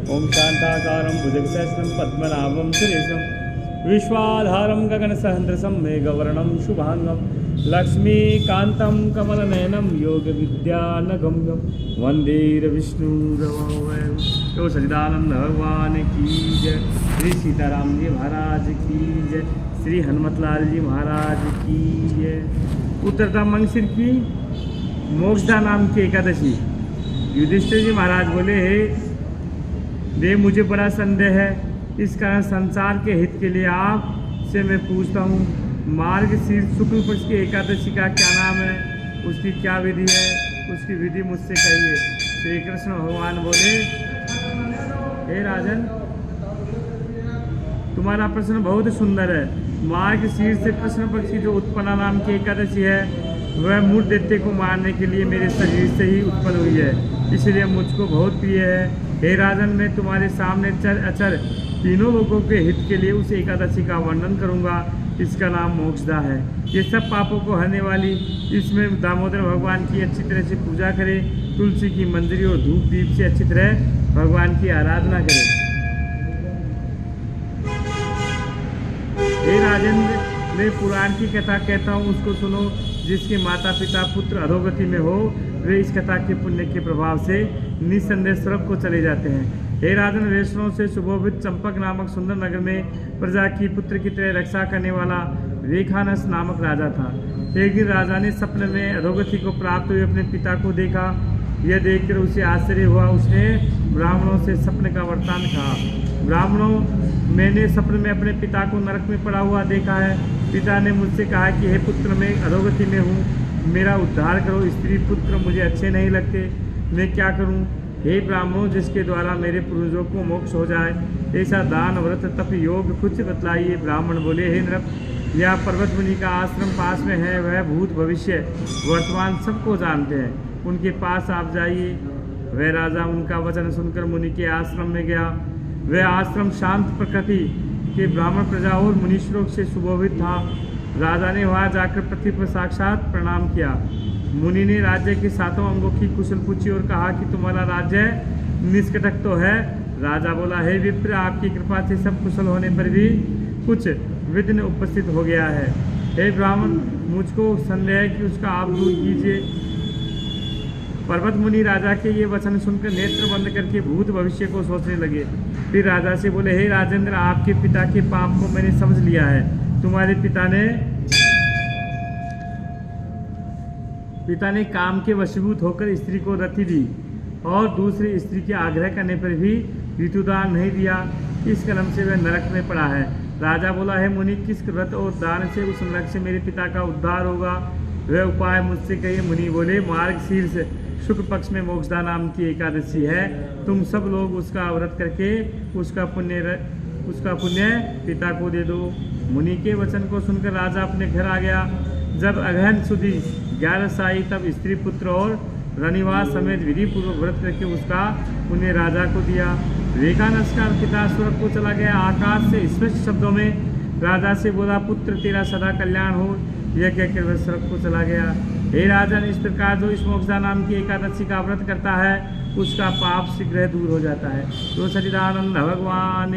ओम शांताकारं भुजगसहस्रं पद्मनाभं सुरेशं विश्वाधारं गगनसहस्रं मेघवर्णं शुभांगं लक्ष्मीकान्तं कमलनयनं योगविद्यानगम्यं वन्दे विष्णुरवं। तो सच्चिदानंद भगवान की जय, श्री सीताराम जी महाराज की जय, श्री हनुमतलाल जी महाराज की जय। उत्तरता मंगसिर की मोक्षदा नाम की एकादशी। युधिष्ठिर जी महाराज बोले, हे देव, मुझे बड़ा संदेह है, इस कारण संसार के हित के लिए आपसे मैं पूछता हूँ, मार्गशीर्ष शुक्ल पक्ष की एकादशी का क्या नाम है, उसकी क्या विधि है, उसकी विधि मुझसे कहिए। श्री कृष्ण भगवान बोले, हे राजन, तुम्हारा प्रश्न बहुत सुंदर है। मार्गशीर्ष से कृष्ण पक्ष की जो उत्पन्ना नाम की एकादशी है, वह मूढ़ दैत्य को मारने के लिए मेरे शरीर से ही उत्पन्न हुई है, इसलिए मुझको बहुत प्रिय है। हे राजन, मैं तुम्हारे सामने चर अचर तीनों लोगों के हित के लिए उस एकादशी का वर्णन करूंगा। इसका नाम मोक्षदा है। ये सब पापों को हरने वाली, इसमें दामोदर भगवान की अच्छी तरह से पूजा करें, तुलसी की मंजरी और धूप दीप से अच्छी तरह भगवान की आराधना करें। हे राजेंद्र, मैं पुराण की कथा कहता हूँ, उसको सुनो। जिसके माता पिता पुत्र अधोगति में हो, वे इस कथा के पुण्य के प्रभाव से निस्संदेह स्वर्ग को चले जाते हैं। हे राजन, वैष्णव से सुशोभित चंपक नामक सुंदर नगर में प्रजा की पुत्र की तरह रक्षा करने वाला रेखानस नामक राजा था। एक दिन राजा ने सपने में अधोगति को प्राप्त हुए अपने पिता को देखा। यह देखकर उसे आश्चर्य हुआ। उसने ब्राह्मणों से सपने का वृत्तांत कहा। ब्राह्मणों, मैंने सपने में अपने पिता को नरक में पड़ा हुआ देखा है। पिता ने मुझसे कहा कि हे पुत्र, मैं अधोगति में हूँ, मेरा उद्धार करो। स्त्री पुत्र मुझे अच्छे नहीं लगते, मैं क्या करूँ? हे ब्राह्मणों, जिसके द्वारा मेरे पूर्वजों को मोक्ष हो जाए, ऐसा दान व्रत तप योग कुछ बतलाइए। ब्राह्मण बोले, हे नृप, यह पर्वत मुनि का आश्रम पास में है। वह भूत भविष्य वर्तमान सबको जानते हैं, उनके पास आप जाइए। वह राजा उनका वचन सुनकर मुनि के आश्रम में गया। वह आश्रम शांत प्रकृति के ब्राह्मण प्रजा और मुनीश्वरों से सुशोभित था। राजा ने वहां जाकर पृथ्वी पर साक्षात प्रणाम किया। मुनि ने राज्य के सातों अंगों की कुशल पूछी और कहा कि तुम्हारा राज्य निष्कटक तो है। राजा बोला, हे विप्र, आपकी कृपा से सब कुशल होने पर भी कुछ विघ्न उपस्थित हो गया है। हे ब्राह्मण, मुझको संदेह है कि उसका आप दूर कीजिए। पर्वत मुनि राजा के ये वचन सुनकर नेत्र बंद करके भूत भविष्य को सोचने लगे। फिर राजा से बोले, हे राजेंद्र, आपके पिता के पाप को मैंने समझ लिया है। तुम्हारे पिता ने काम के वशीभूत होकर स्त्री को रति दी और दूसरी स्त्री के आग्रह करने पर भी ऋतुदान नहीं दिया। इस कलम से वह नरक में पड़ा है। राजा बोला, है मुनि, किस व्रत और दान से उस नरक से मेरे पिता का उद्धार होगा? वह उपाय मुझसे कहिए। मुनि बोले, मार्गशीर्ष शुक्ल पक्ष में मोक्षदा नाम की एकादशी है। तुम सब लोग उसका व्रत करके उसका पुण्य पिता को दे दो। मुनि के वचन को सुनकर राजा अपने घर आ गया। जब अगहन सुदी 11 साई, तब स्त्री पुत्र और रनिवास समेत विधि पूर्वक व्रत करके उसका पुण्य राजा को दिया। रेखानस का पिता स्वर्ग को चला गया। आकाश से स्पष्ट शब्दों में राजा से बोला, पुत्र तेरा सदा कल्याण हो। यह कहकर वह स्वर्ग को चला गया। हे राजन, इस प्रकार जो इस मोक्षदा नाम की एकादशी का व्रत करता है, उसका पाप शीघ्र दूर हो जाता है। तो सच्चिदानंद भगवान